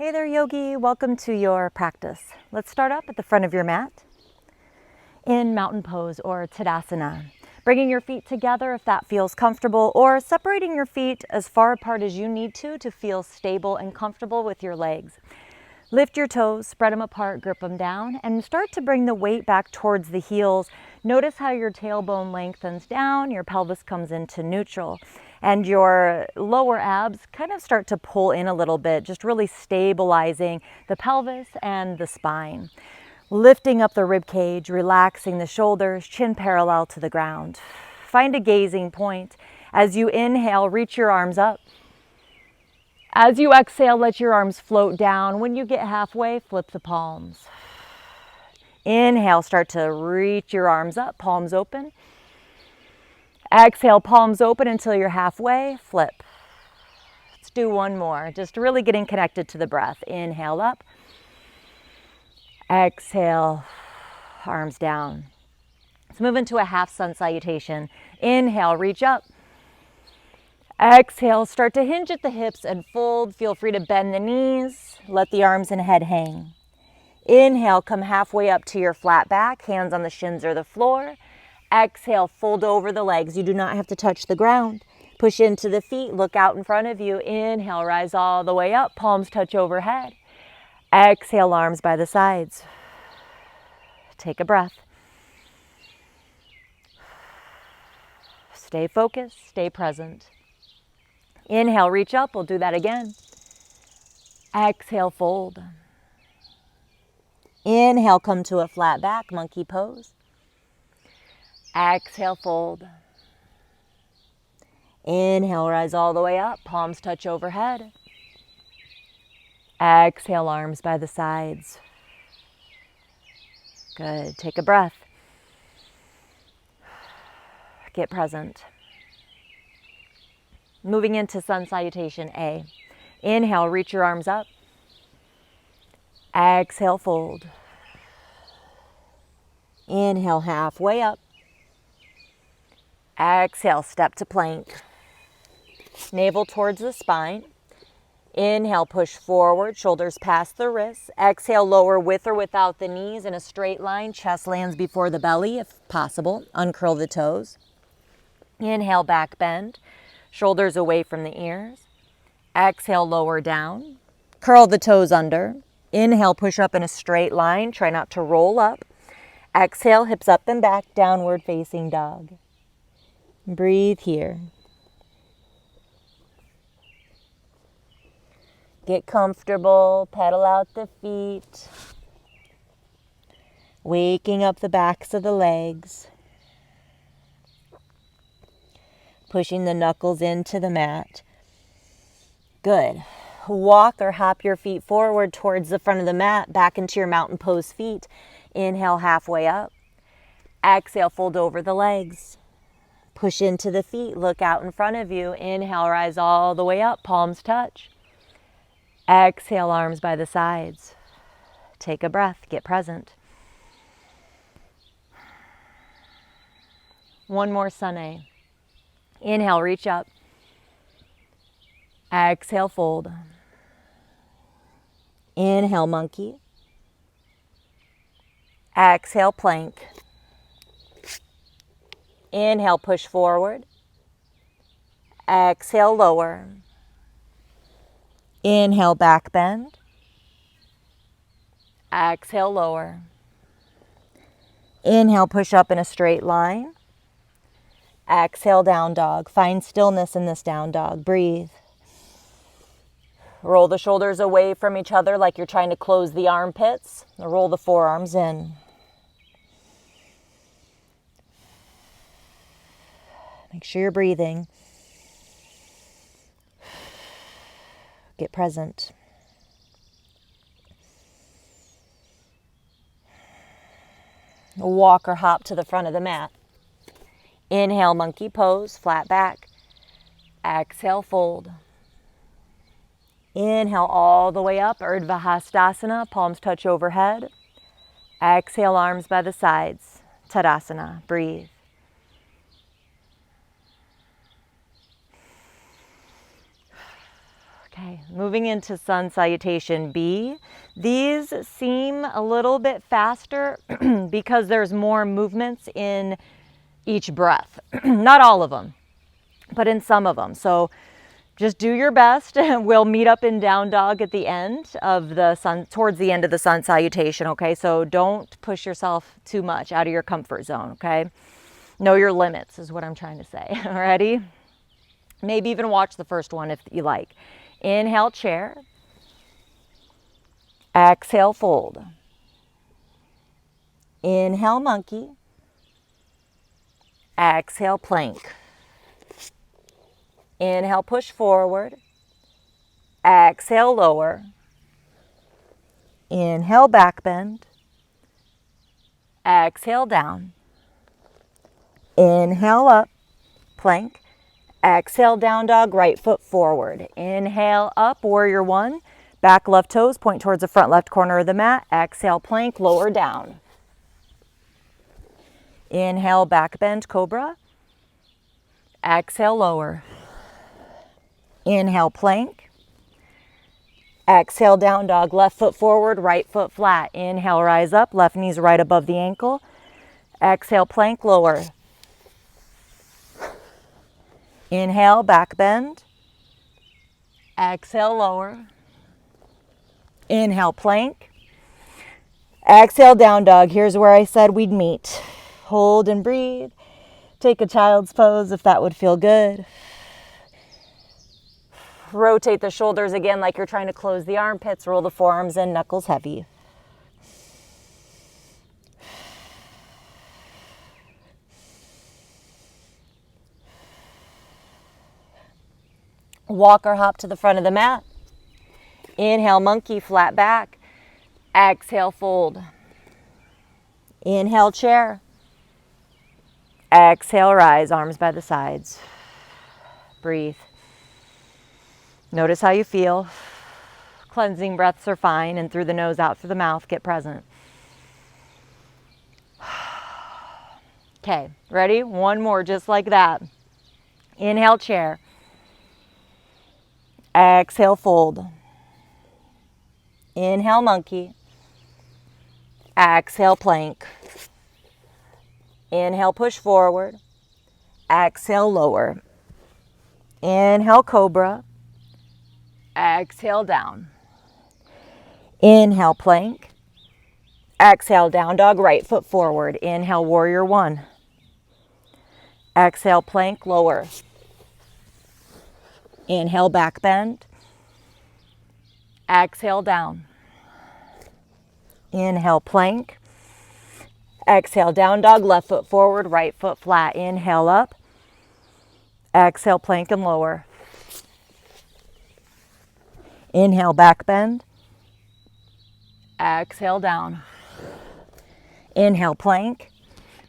Hey there, yogi. Welcome to your practice. Let's start up at the front of your mat in mountain pose or Tadasana. Bringing your feet together if that feels comfortable, or separating your feet as far apart as you need to feel stable and comfortable with your legs. Lift your toes, spread them apart, grip them down, and start to bring the weight back towards the heels. Notice how your tailbone lengthens down, your pelvis comes into neutral, and your lower abs kind of start to pull in a little bit, just really stabilizing the pelvis and the spine. Lifting up the rib cage, relaxing the shoulders, chin parallel to the ground. Find a gazing point. As you inhale, reach your arms up. As you exhale, let your arms float down. When you get halfway, flip the palms. Inhale, start to reach your arms up, palms open. Exhale, palms open until you're halfway, flip. Let's do one more, just really getting connected to the breath. Inhale up. Exhale, arms down. Let's move into a half sun salutation. Inhale, reach up. Exhale, start to hinge at the hips and fold. Feel free to bend the knees. Let the arms and head hang. Inhale, come halfway up to your flat back, hands on the shins or the floor. Exhale, fold over the legs. You do not have to touch the ground. Push into the feet, look out in front of you. Inhale, rise all the way up, palms touch overhead. Exhale, arms by the sides. Take a breath. Stay focused, stay present. Inhale, reach up. We'll do that again. Exhale, fold. Inhale, come to a flat back, monkey pose. Exhale, fold. Inhale, rise all the way up, palms touch overhead. Exhale, arms by the sides. Good. Take a breath. Get present. Moving into sun salutation A. Inhale, reach your arms up. Exhale, fold. Inhale, halfway up. Exhale, step to plank. Navel towards the spine. Inhale, push forward, shoulders past the wrists. Exhale, lower with or without the knees in a straight line. Chest lands before the belly if possible. Uncurl the toes. Inhale, back bend. Shoulders away from the ears. Exhale, lower down. Curl the toes under. Inhale, push up in a straight line. Try not to roll up. Exhale, hips up and back, downward facing dog. Breathe here. Get comfortable, pedal out the feet. Waking up the backs of the legs. Pushing the knuckles into the mat. Good. Walk or hop your feet forward towards the front of the mat, back into your mountain pose feet. Inhale, halfway up. Exhale, fold over the legs. Push into the feet, look out in front of you. Inhale, rise all the way up, palms touch. Exhale, arms by the sides. Take a breath, get present. One more sun A. Inhale, reach up. Exhale, fold. Inhale, monkey. Exhale, plank. Inhale, push forward. Exhale, lower. Inhale, back bend. Exhale, lower. Inhale, push up in a straight line. Exhale, down dog. Find stillness in this down dog. Breathe. Roll the shoulders away from each other like you're trying to close the armpits. Roll the forearms in. Make sure you're breathing. Get present. Walk or hop to the front of the mat. Inhale, monkey pose, flat back. Exhale, fold. Inhale all the way up, Urdhva Hastasana, palms touch overhead. Exhale, arms by the sides, Tadasana, breathe. Okay, moving into sun salutation B. These seem a little bit faster because there's more movements in each breath. Not all of them, but in some of them. So just do your best. We'll meet up in down dog at the end of the sun, towards the end of the sun salutation, okay? So don't push yourself too much out of your comfort zone, okay? Know your limits is what I'm trying to say. Alrighty? Maybe even watch the first one if you like. Inhale, chair. Exhale, fold. Inhale, monkey. Exhale, plank. Inhale, push forward. Exhale, lower. Inhale, back bend. Exhale, down. Inhale, up, plank. Exhale, down dog, right foot forward. Inhale, up, warrior one. Back left toes point towards the front left corner of the mat. Exhale, plank, lower down. Inhale, back bend, cobra. Exhale, lower. Inhale, plank. Exhale, down dog, left foot forward, right foot flat. Inhale, rise up, left knee's right above the ankle. Exhale, plank, lower. Inhale, back bend. Exhale, lower. Inhale, plank. Exhale, down dog. Here's where I said we'd meet. Hold and breathe. Take a child's pose if that would feel good. Rotate the shoulders again like you're trying to close the armpits. Roll the forearms in, knuckles heavy. Walk or hop to the front of the mat. Inhale, monkey, flat back. Exhale, fold. Inhale, chair. Exhale, rise, arms by the sides. Breathe. Notice how you feel. Cleansing breaths are fine, and through the nose, out through the mouth, get present. Okay, ready? One more just like that. Inhale, chair. Exhale, fold. Inhale, monkey. Exhale, plank. Inhale, push forward. Exhale, lower. Inhale, cobra. Exhale, down. Inhale, plank. Exhale, down dog, right foot forward. Inhale, warrior one. Exhale, plank, lower. Inhale, back bend. Exhale, down. Inhale, plank. Exhale, down dog, left foot forward, right foot flat. Inhale, up. Exhale, plank and lower. Inhale, back bend. Exhale, down. Inhale, plank.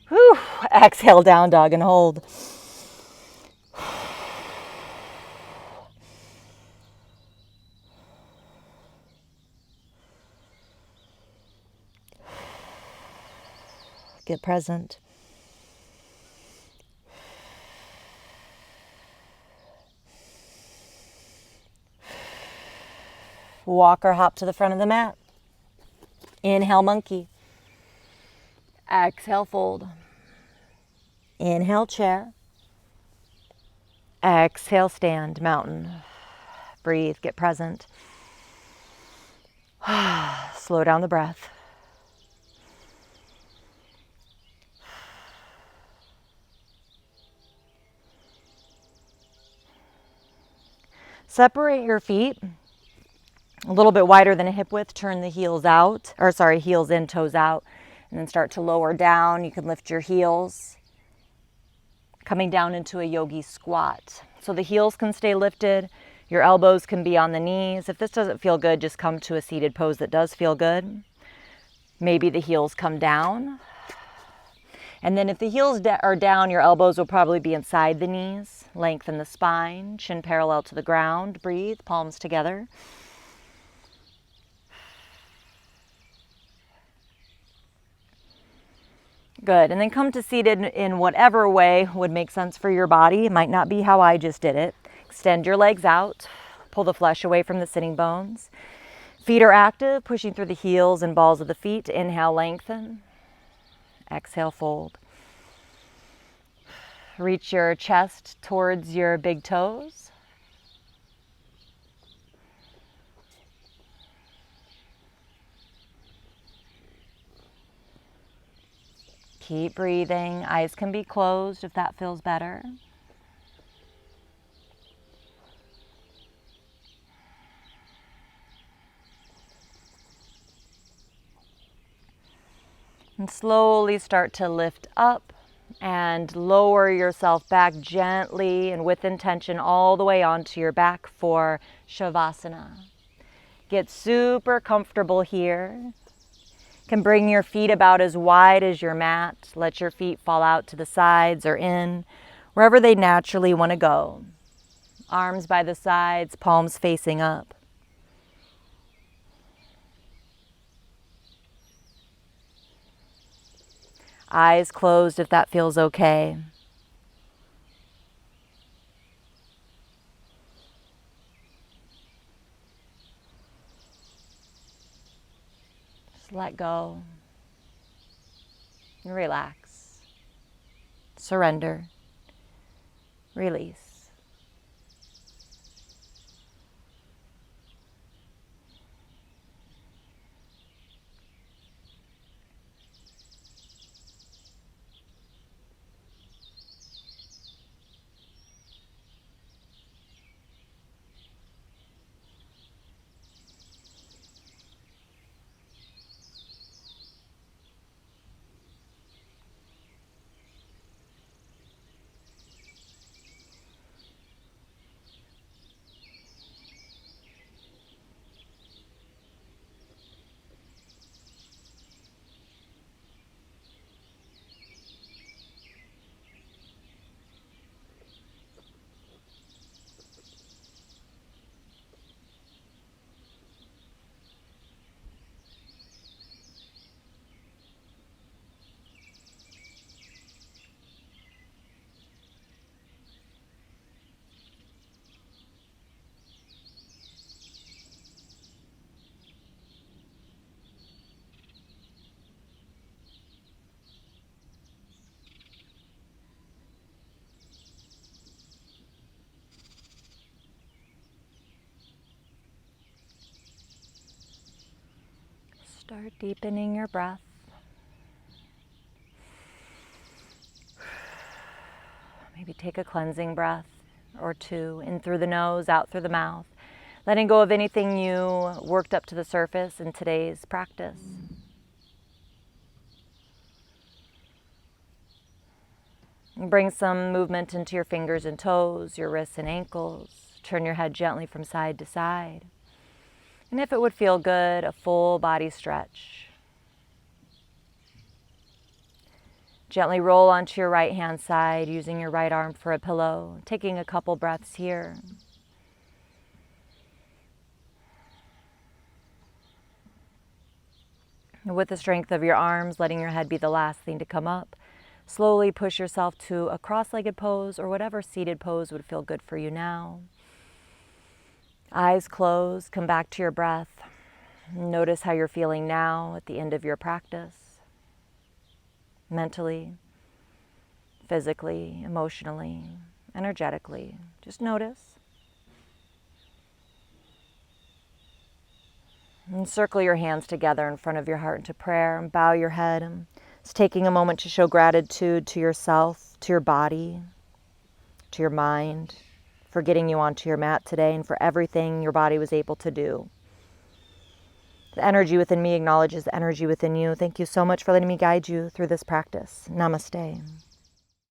Whew. Exhale, down dog and hold. Get present. Walk or hop to the front of the mat. Inhale, monkey. Exhale, fold. Inhale, chair. Exhale, stand, mountain. Breathe, get present. Slow down the breath. Separate your feet a little bit wider than a hip width. Turn the heels out, heels in, toes out, and then start to lower down. You can lift your heels, coming down into a yogi squat. So the heels can stay lifted. Your elbows can be on the knees. If this doesn't feel good, just come to a seated pose that does feel good. Maybe the heels come down. And then if the heels are down, your elbows will probably be inside the knees. Lengthen the spine, chin parallel to the ground. Breathe, palms together. Good, and then come to seated in whatever way would make sense for your body. It might not be how I just did it. Extend your legs out. Pull the flesh away from the sitting bones. Feet are active, pushing through the heels and balls of the feet. Inhale, lengthen. Exhale, fold. Reach your chest towards your big toes. Keep breathing. Eyes can be closed if that feels better. And slowly start to lift up and lower yourself back gently and with intention all the way onto your back for Shavasana. Get super comfortable here. Can bring your feet about as wide as your mat. Let your feet fall out to the sides or in, wherever they naturally want to go. Arms by the sides, palms facing up. Eyes closed if that feels okay. Just let go. Relax. Surrender. Release. Start deepening your breath. Maybe take a cleansing breath or two, in through the nose, out through the mouth. Letting go of anything you worked up to the surface in today's practice. And bring some movement into your fingers and toes, your wrists and ankles. Turn your head gently from side to side. And if it would feel good, a full body stretch. Gently roll onto your right hand side, using your right arm for a pillow. Taking a couple breaths here. And with the strength of your arms, letting your head be the last thing to come up. Slowly push yourself to a cross-legged pose or whatever seated pose would feel good for you now. Eyes closed, come back to your breath. Notice how you're feeling now at the end of your practice. Mentally, physically, emotionally, energetically. Just notice. And circle your hands together in front of your heart into prayer and bow your head. It's taking a moment to show gratitude to yourself, to your body, to your mind, for getting you onto your mat today and for everything your body was able to do. The energy within me acknowledges the energy within you. Thank you so much for letting me guide you through this practice. Namaste.